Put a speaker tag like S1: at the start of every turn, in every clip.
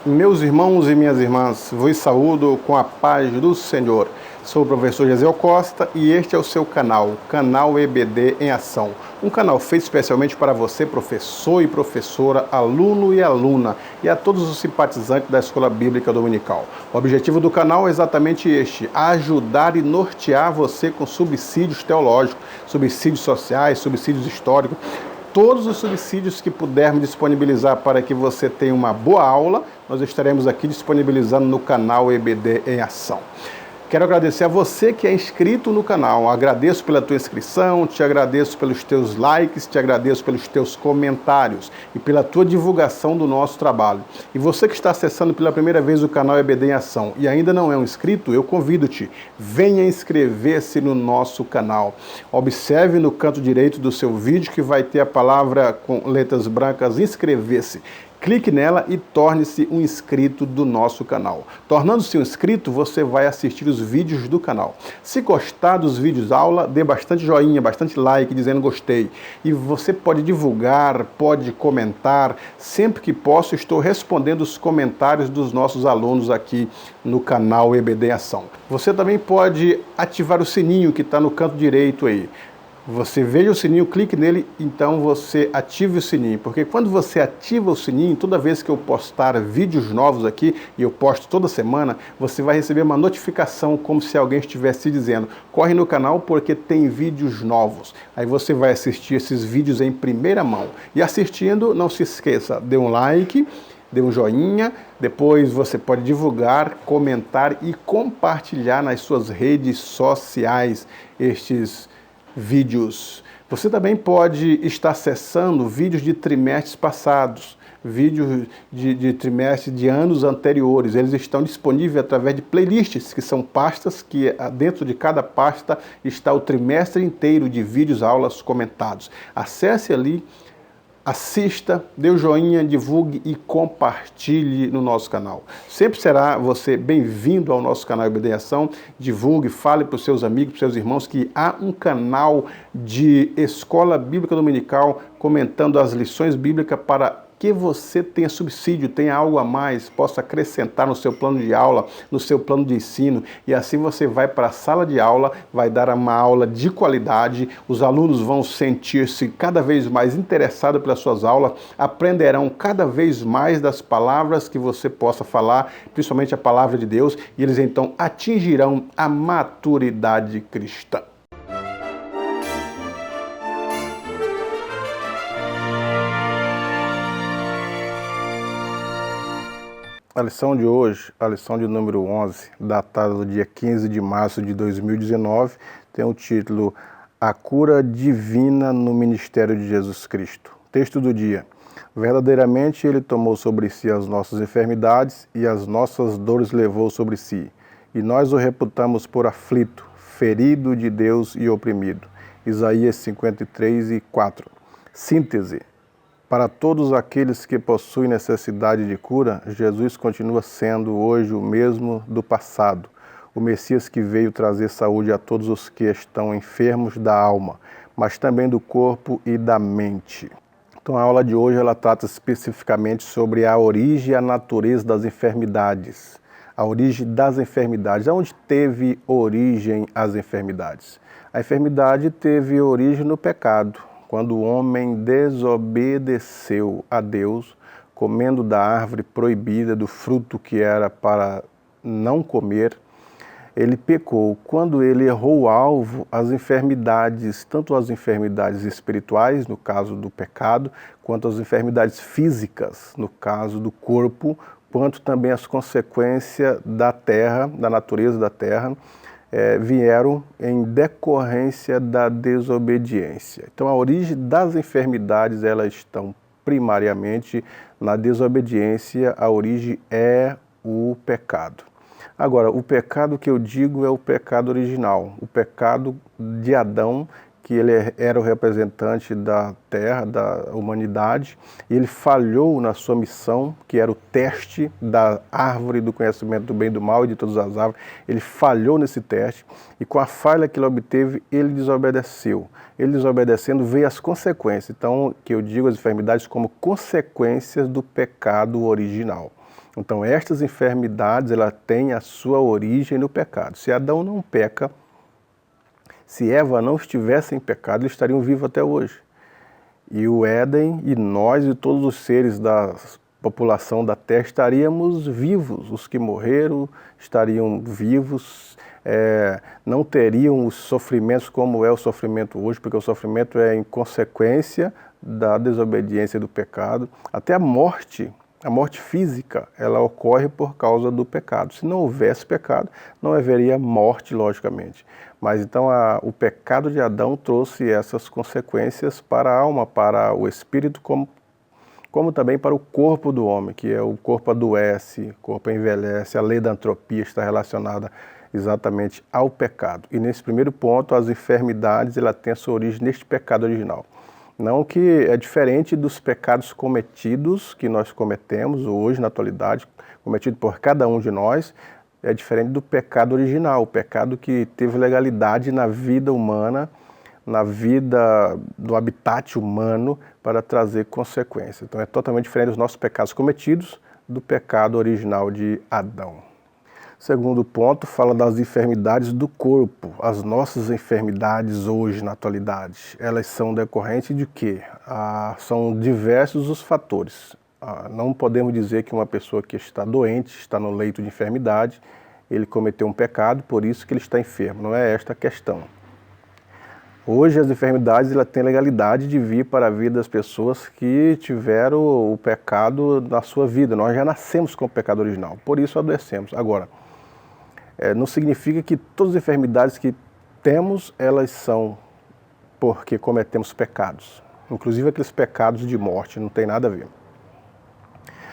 S1: Meus irmãos e minhas irmãs, vos saúdo com a paz do Senhor. Sou o professor Gesiel Costa e este é o seu canal EBD em Ação. Um canal feito especialmente para você, professor e professora, aluno e aluna, e a todos os simpatizantes da Escola Bíblica Dominical. O objetivo do canal é exatamente este: ajudar e nortear você com subsídios teológicos, subsídios sociais, subsídios históricos, todos os subsídios que pudermos disponibilizar para que você tenha uma boa aula, nós estaremos aqui disponibilizando no canal EBD em Ação. Quero agradecer a você que é inscrito no canal. Agradeço pela tua inscrição, te agradeço pelos teus likes, te agradeço pelos teus comentários e pela tua divulgação do nosso trabalho. E você que está acessando pela primeira vez o canal EBD em Ação e ainda não é um inscrito, eu convido-te, venha inscrever-se no nosso canal. Observe no canto direito do seu vídeo que vai ter a palavra com letras brancas inscrever-se. Clique nela e torne-se um inscrito do nosso canal. Tornando-se um inscrito, você vai assistir os vídeos do canal. Se gostar dos vídeos aula, dê bastante joinha, bastante like, dizendo gostei. E você pode divulgar, pode comentar. Sempre que posso, estou respondendo os comentários dos nossos alunos aqui no canal EBD em Ação. Você também pode ativar o sininho que está no canto direito aí. Você veja o sininho, clique nele, então você ative o sininho, porque quando você ativa o sininho, toda vez que eu postar vídeos novos aqui, e eu posto toda semana, você vai receber uma notificação como se alguém estivesse dizendo: corre no canal porque tem vídeos novos. Aí você vai assistir esses vídeos em primeira mão. E assistindo, não se esqueça, dê um like, dê um joinha, depois você pode divulgar, comentar e compartilhar nas suas redes sociais estes vídeos. Você também pode estar acessando vídeos de trimestres passados, vídeos de trimestres de anos anteriores. Eles estão disponíveis através de playlists, que são pastas que dentro de cada pasta está o trimestre inteiro de vídeos, aulas comentados. Acesse ali, assista, dê o joinha, divulgue e compartilhe no nosso canal. Sempre será você bem-vindo ao nosso canal EBD em Ação. Divulgue, fale para os seus amigos, para os seus irmãos que há um canal de Escola Bíblica Dominical comentando as lições bíblicas para que você tenha subsídio, tenha algo a mais, possa acrescentar no seu plano de aula, no seu plano de ensino, e assim você vai para a sala de aula, vai dar uma aula de qualidade, os alunos vão sentir-se cada vez mais interessados pelas suas aulas, aprenderão cada vez mais das palavras que você possa falar, principalmente a palavra de Deus, e eles então atingirão a maturidade cristã. A lição de hoje, a lição de número 11, datada do dia 15 de março de 2019, tem o título A Cura Divina no Ministério de Jesus Cristo. Texto do dia: verdadeiramente Ele tomou sobre si as nossas enfermidades e as nossas dores levou sobre si. E nós o reputamos por aflito, ferido de Deus e oprimido. Isaías 53:4. Síntese. Para todos aqueles que possuem necessidade de cura, Jesus continua sendo hoje o mesmo do passado, o Messias que veio trazer saúde a todos os que estão enfermos da alma, mas também do corpo e da mente. Então a aula de hoje ela trata especificamente sobre a origem e a natureza das enfermidades. A origem das enfermidades. Onde teve origem as enfermidades? A enfermidade teve origem no pecado. Quando o homem desobedeceu a Deus, comendo da árvore proibida, do fruto que era para não comer, ele pecou. Quando ele errou o alvo, as enfermidades, tanto as enfermidades espirituais, no caso do pecado, quanto as enfermidades físicas, no caso do corpo, quanto também as consequências da terra, da natureza da terra, vieram em decorrência da desobediência. Então, a origem das enfermidades, elas estão primariamente na desobediência, a origem é o pecado. Agora, o pecado que eu digo é o pecado original, o pecado de Adão, que ele era o representante da terra, da humanidade, e ele falhou na sua missão, que era o teste da árvore do conhecimento do bem e do mal e de todas as árvores. Ele falhou nesse teste, e com a falha que ele obteve, ele desobedeceu. Ele desobedecendo veio as consequências. Então, que eu digo as enfermidades como consequências do pecado original. Então estas enfermidades, ela têm a sua origem no pecado. Se Adão não peca, se Eva não estivesse em pecado, eles estariam vivos até hoje. E o Éden, e nós e todos os seres da população da Terra estaríamos vivos. Os que morreram estariam vivos, não teriam os sofrimentos como é o sofrimento hoje, porque o sofrimento é em consequência da desobediência do pecado. Até a morte física, ela ocorre por causa do pecado. Se não houvesse pecado, não haveria morte, logicamente. Mas então o pecado de Adão trouxe essas consequências para a alma, para o espírito, como também para o corpo do homem, que é o corpo adoece, o corpo envelhece, a lei da entropia está relacionada exatamente ao pecado. E nesse primeiro ponto, as enfermidades, ela tem a sua origem neste pecado original. Não que é diferente dos pecados cometidos que nós cometemos hoje na atualidade, cometido por cada um de nós, é diferente do pecado original, o pecado que teve legalidade na vida humana, na vida do habitat humano para trazer consequências. Então é totalmente diferente dos nossos pecados cometidos do pecado original de Adão. Segundo ponto, fala das enfermidades do corpo. As nossas enfermidades hoje, na atualidade, elas são decorrentes de quê? São diversos os fatores. Não podemos dizer que uma pessoa que está doente, está no leito de enfermidade, ele cometeu um pecado, por isso que ele está enfermo. Não é esta a questão. Hoje as enfermidades têm legalidade de vir para a vida das pessoas que tiveram o pecado na sua vida. Nós já nascemos com o pecado original, por isso adoecemos. Agora, não significa que todas as enfermidades que temos, elas são porque cometemos pecados. Inclusive aqueles pecados de morte, não tem nada a ver.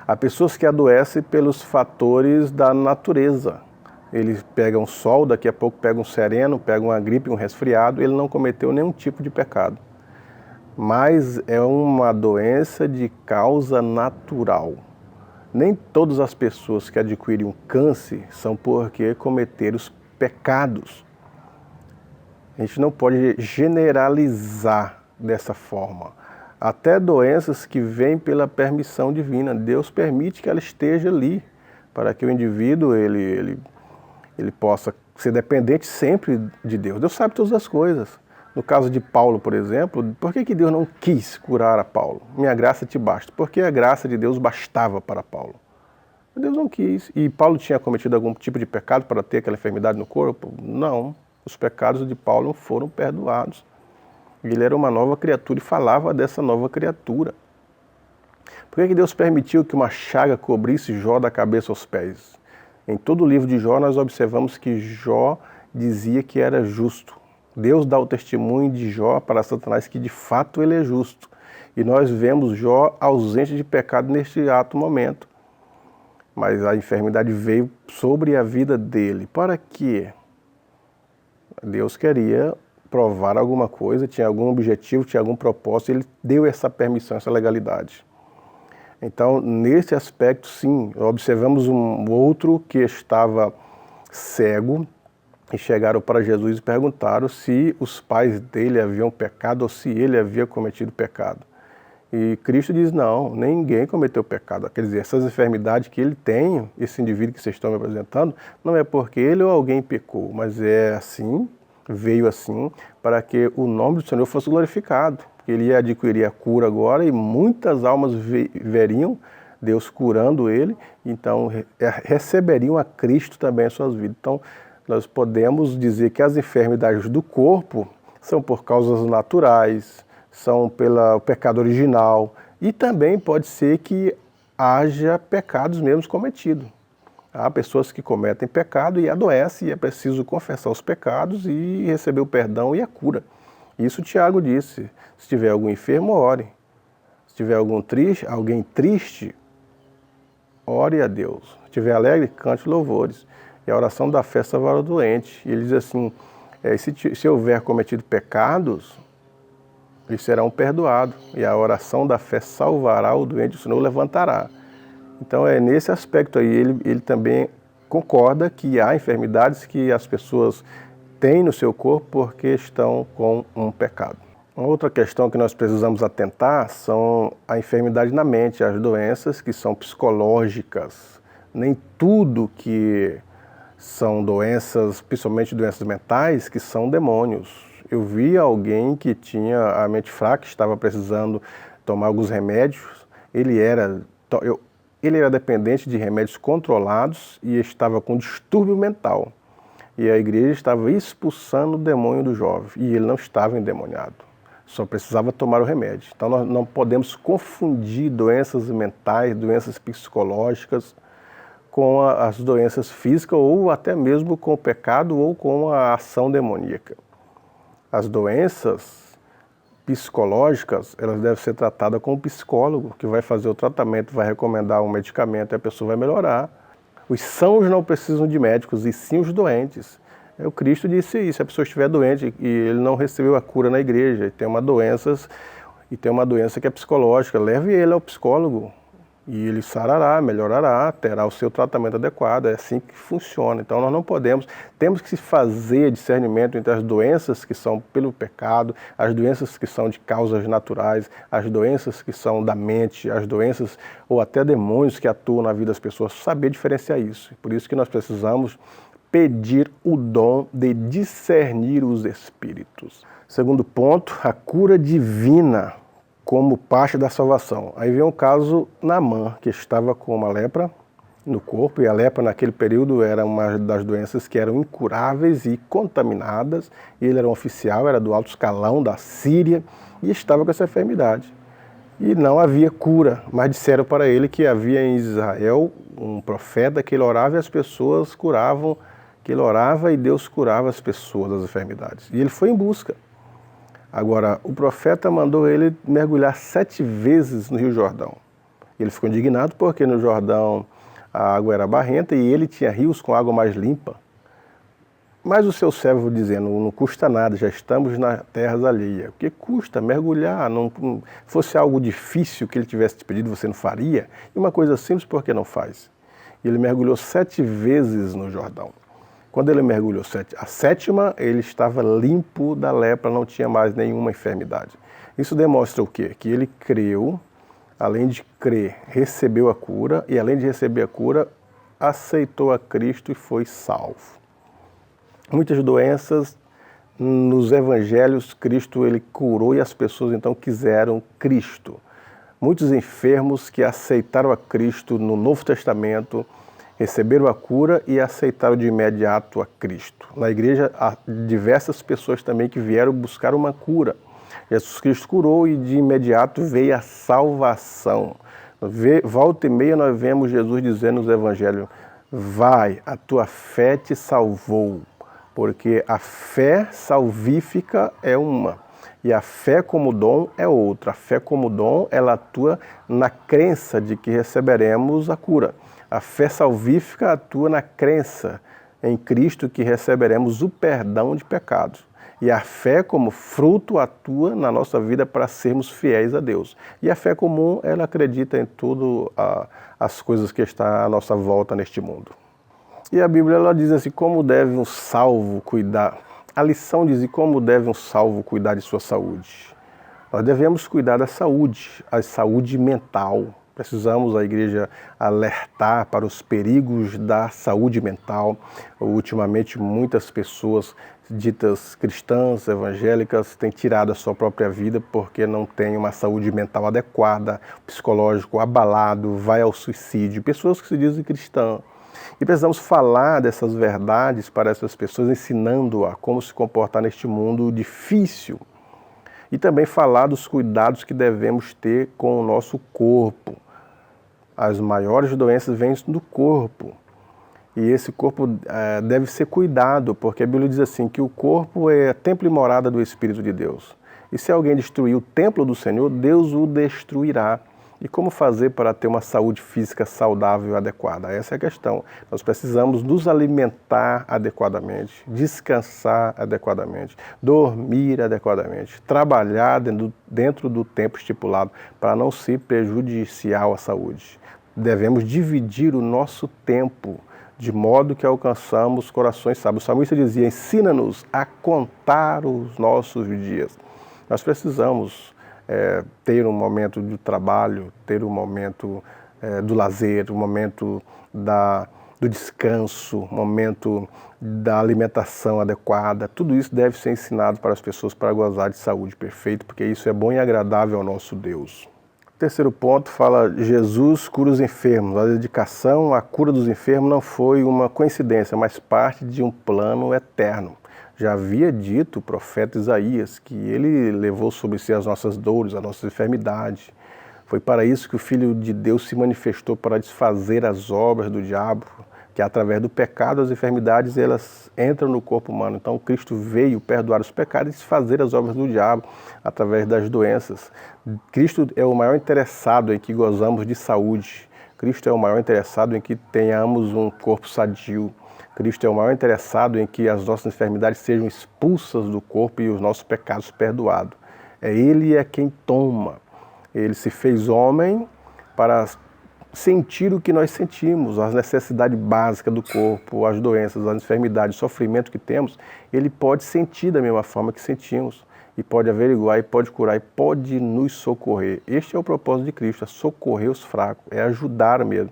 S1: Há pessoas que adoecem pelos fatores da natureza. Ele pega um sol, daqui a pouco pega um sereno, pega uma gripe, um resfriado, ele não cometeu nenhum tipo de pecado. Mas é uma doença de causa natural. Nem todas as pessoas que adquirem um câncer são porque cometeram os pecados. A gente não pode generalizar dessa forma. Até doenças que vêm pela permissão divina, Deus permite que ela esteja ali, para que o indivíduo ele possa ser dependente sempre de Deus. Deus sabe todas as coisas. No caso de Paulo, por exemplo, por que Deus não quis curar a Paulo? Minha graça te basta. Porque a graça de Deus bastava para Paulo. Deus não quis. E Paulo tinha cometido algum tipo de pecado para ter aquela enfermidade no corpo? Não. Os pecados de Paulo foram perdoados. Ele era uma nova criatura e falava dessa nova criatura. Por que Deus permitiu que uma chaga cobrisse Jó da cabeça aos pés? Em todo o livro de Jó nós observamos que Jó dizia que era justo. Deus dá o testemunho de Jó para Satanás que de fato ele é justo. E nós vemos Jó ausente de pecado neste ato momento. Mas a enfermidade veio sobre a vida dele. Para quê? Deus queria provar alguma coisa, tinha algum objetivo, tinha algum propósito, ele deu essa permissão, essa legalidade. Então, nesse aspecto, sim, observamos um outro que estava cego e chegaram para Jesus e perguntaram se os pais dele haviam pecado ou se ele havia cometido pecado. E Cristo diz, não, ninguém cometeu pecado. Quer dizer, essas enfermidades que ele tem, esse indivíduo que vocês estão me apresentando, não é porque ele ou alguém pecou, mas é assim, veio assim, para que o nome do Senhor fosse glorificado. Ele ia adquirir a cura agora e muitas almas veriam Deus curando ele, então receberiam a Cristo também em suas vidas. Então, nós podemos dizer que as enfermidades do corpo são por causas naturais, são pelo pecado original e também pode ser que haja pecados mesmo cometidos. Há pessoas que cometem pecado e adoecem e é preciso confessar os pecados e receber o perdão e a cura. Isso Tiago disse, se tiver algum enfermo, ore. Se tiver alguém triste, ore a Deus. Se tiver alegre, cante louvores. E a oração da fé salvará o doente. E ele diz assim, se houver cometido pecados, eles serão perdoados. E a oração da fé salvará o doente, o Senhor o levantará. Então é nesse aspecto aí, ele também concorda que há enfermidades que as pessoas têm no seu corpo porque estão com um pecado. Uma outra questão que nós precisamos atentar são a enfermidade na mente, as doenças que são psicológicas. Nem tudo que são doenças, principalmente doenças mentais, que são demônios. Eu vi alguém que tinha a mente fraca, estava precisando tomar alguns remédios, ele era dependente de remédios controlados e estava com distúrbio mental. E a igreja estava expulsando o demônio do jovem, e ele não estava endemoniado, só precisava tomar o remédio. Então nós não podemos confundir doenças mentais, doenças psicológicas, com as doenças físicas, ou até mesmo com o pecado ou com a ação demoníaca. As doenças psicológicas, elas devem ser tratadas com um psicólogo, que vai fazer o tratamento, vai recomendar um medicamento e a pessoa vai melhorar. Os sãos não precisam de médicos, e sim os doentes. O Cristo disse isso: se a pessoa estiver doente e ele não recebeu a cura na igreja, e tem uma doença que é psicológica, leve ele ao psicólogo, e ele sarará, melhorará, terá o seu tratamento adequado. É assim que funciona. Então nós não temos que fazer discernimento entre as doenças que são pelo pecado, as doenças que são de causas naturais, as doenças que são da mente, as doenças ou até demônios que atuam na vida das pessoas, saber diferenciar isso. Por isso que nós precisamos pedir o dom de discernir os espíritos. Segundo ponto, a cura divina como parte da salvação. Aí vem um caso Naamã, que estava com uma lepra no corpo, e a lepra naquele período era uma das doenças que eram incuráveis e contaminadas. Ele era um oficial, era do alto escalão da Síria, e estava com essa enfermidade. E não havia cura, mas disseram para ele que havia em Israel um profeta que ele orava e as pessoas curavam, que ele orava e Deus curava as pessoas das enfermidades. E ele foi em busca. Agora, o profeta mandou ele mergulhar 7 vezes no Rio Jordão. Ele ficou indignado porque no Jordão a água era barrenta e ele tinha rios com água mais limpa. Mas o seu servo dizendo: não custa nada, já estamos na terras alheia. O que custa mergulhar? Não fosse algo difícil que ele tivesse te pedido, você não faria? E uma coisa simples, por que não faz? E ele mergulhou 7 vezes no Jordão. Quando ele mergulhou a 7ª, ele estava limpo da lepra, não tinha mais nenhuma enfermidade. Isso demonstra o quê? Que ele creu, além de crer, recebeu a cura, e além de receber a cura, aceitou a Cristo e foi salvo. Muitas doenças, nos evangelhos, Cristo ele curou e as pessoas então quiseram Cristo. Muitos enfermos que aceitaram a Cristo no Novo Testamento, receberam a cura e aceitaram de imediato a Cristo. Na igreja há diversas pessoas também que vieram buscar uma cura. Jesus Cristo curou e de imediato veio a salvação. Volta e meia nós vemos Jesus dizendo nos evangelhos: vai, a tua fé te salvou. Porque a fé salvífica é uma, e a fé como dom é outra. A fé como dom, ela atua na crença de que receberemos a cura. A fé salvífica atua na crença em Cristo que receberemos o perdão de pecados. E a fé como fruto atua na nossa vida para sermos fiéis a Deus. E a fé comum, ela acredita em tudo as coisas que estão à nossa volta neste mundo. E a Bíblia ela diz assim: como deve um salvo cuidar? A lição diz: como deve um salvo cuidar de sua saúde? Nós devemos cuidar da saúde, a saúde mental. Precisamos, a igreja, alertar para os perigos da saúde mental. Ultimamente, muitas pessoas ditas cristãs, evangélicas, têm tirado a sua própria vida porque não têm uma saúde mental adequada, psicológico abalado, vai ao suicídio. Pessoas que se dizem cristãs. E precisamos falar dessas verdades para essas pessoas, ensinando-a como se comportar neste mundo difícil. E também falar dos cuidados que devemos ter com o nosso corpo. As maiores doenças vêm do corpo. E esse corpo deve ser cuidado, porque a Bíblia diz assim, que o corpo é templo e morada do Espírito de Deus. E se alguém destruir o templo do Senhor, Deus o destruirá. E como fazer para ter uma saúde física saudável e adequada? Essa é a questão. Nós precisamos nos alimentar adequadamente, descansar adequadamente, dormir adequadamente, trabalhar dentro do tempo estipulado para não ser prejudicial à saúde. Devemos dividir o nosso tempo de modo que alcançamos corações sábios. O salmista dizia: ensina-nos a contar os nossos dias. Nós precisamos ter um momento de trabalho, ter um momento do lazer, o momento do descanso, o momento da alimentação adequada. Tudo isso deve ser ensinado para as pessoas para gozar de saúde perfeita, porque isso é bom e agradável ao nosso Deus. Terceiro ponto fala: Jesus cura os enfermos. A dedicação à cura dos enfermos não foi uma coincidência, mas parte de um plano eterno. Já havia dito o profeta Isaías que ele levou sobre si as nossas dores, as nossas enfermidades. Foi para isso que o Filho de Deus se manifestou, para desfazer as obras do diabo, que através do pecado as enfermidades elas entram no corpo humano. Então Cristo veio perdoar os pecados e desfazer as obras do diabo através das doenças. Cristo é o maior interessado em que gozamos de saúde. Cristo é o maior interessado em que tenhamos um corpo sadio. Cristo é o maior interessado em que as nossas enfermidades sejam expulsas do corpo e os nossos pecados perdoados. Ele é quem toma. Ele se fez homem para sentir o que nós sentimos, as necessidades básicas do corpo, as doenças, as enfermidades, o sofrimento que temos. Ele pode sentir da mesma forma que sentimos, e pode averiguar, e pode curar, e pode nos socorrer. Este é o propósito de Cristo, é socorrer os fracos, é ajudar mesmo.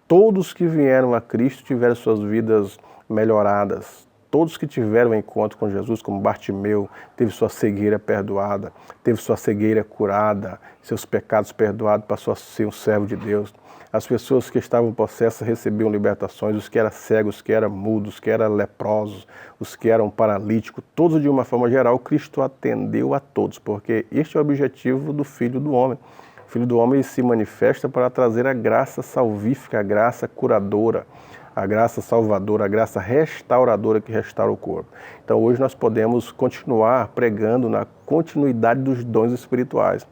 S1: Todos que vieram a Cristo tiveram suas vidas melhoradas. Todos que tiveram encontro com Jesus, como Bartimeu, teve sua cegueira perdoada, teve sua cegueira curada, seus pecados perdoados, passou a ser um servo de Deus. As pessoas que estavam possessas recebiam libertações, os que eram cegos, os que eram mudos, os que eram leprosos, os que eram paralíticos, todos de uma forma geral. Cristo atendeu a todos, porque este é o objetivo do Filho do Homem. O Filho do Homem se manifesta para trazer a graça salvífica, a graça curadora, a graça salvadora, a graça restauradora que restaura o corpo. Então hoje nós podemos continuar pregando na continuidade dos dons espirituais.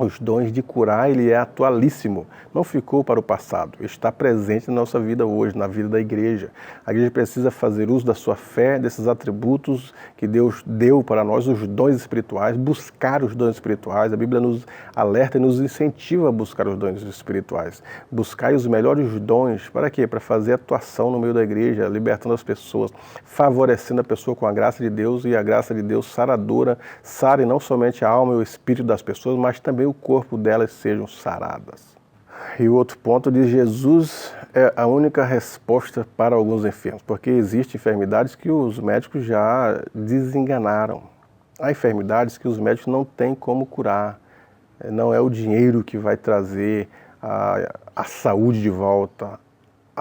S1: Os dons de curar, ele é atualíssimo, não ficou para o passado, está presente na nossa vida hoje, na vida da igreja. A igreja precisa fazer uso da sua fé, desses atributos que Deus deu para nós, os dons espirituais, buscar os dons espirituais. A Bíblia nos alerta e nos incentiva a buscar os dons espirituais. Buscar os melhores dons, para quê? Para fazer atuação no meio da igreja, libertando as pessoas, favorecendo a pessoa com a graça de Deus, e a graça de Deus saradora, sare não somente a alma e o espírito das pessoas, mas também o corpo delas sejam saradas. E o outro ponto diz: Jesus é a única resposta para alguns enfermos, porque existem enfermidades que os médicos já desenganaram. Há enfermidades que os médicos não têm como curar. Não é o dinheiro que vai trazer a saúde de volta.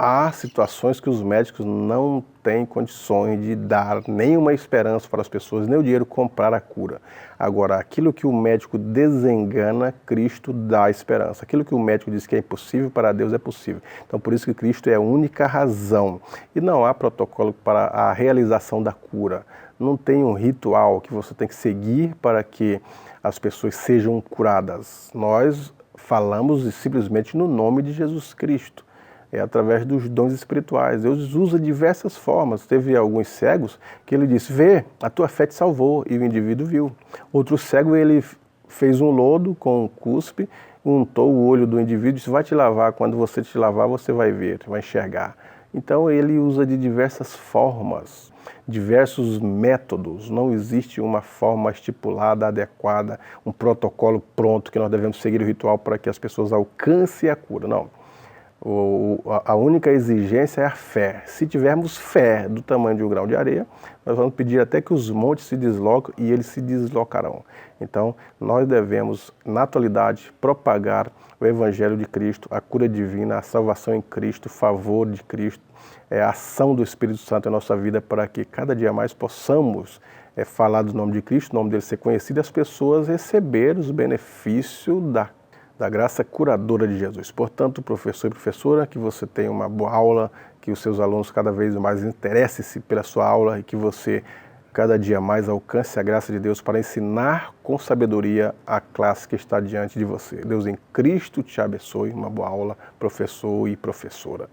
S1: Há situações que os médicos não têm condições de dar nenhuma esperança para as pessoas, nem o dinheiro comprar a cura. Agora, aquilo que o médico desengana, Cristo dá esperança. Aquilo que o médico diz que é impossível, para Deus é possível. Então, por isso que Cristo é a única razão. E não há protocolo para a realização da cura. Não tem um ritual que você tem que seguir para que as pessoas sejam curadas. Nós falamos simplesmente no nome de Jesus Cristo. É através dos dons espirituais. Deus usa diversas formas. Teve alguns cegos que ele disse: vê, a tua fé te salvou, e o indivíduo viu. Outro cego, ele fez um lodo com um cuspe, untou o olho do indivíduo e disse: vai te lavar, quando você te lavar você vai ver, vai enxergar. Então ele usa de diversas formas, diversos métodos. Não existe uma forma estipulada, adequada, um protocolo pronto que nós devemos seguir o ritual para que as pessoas alcancem a cura. Não. A única exigência é a fé. Se tivermos fé do tamanho de um grão de areia, nós vamos pedir até que os montes se desloquem, e eles se deslocarão. Então, nós devemos, na atualidade, propagar o Evangelho de Cristo, a cura divina, a salvação em Cristo, o favor de Cristo, a ação do Espírito Santo em nossa vida, para que cada dia mais possamos falar do nome de Cristo, o nome dele ser conhecido, e as pessoas receber os benefícios da graça curadora de Jesus. Portanto, professor e professora, que você tenha uma boa aula, que os seus alunos cada vez mais interessem-se pela sua aula, e que você cada dia mais alcance a graça de Deus para ensinar com sabedoria a classe que está diante de você. Deus em Cristo te abençoe. Uma boa aula, professor e professora.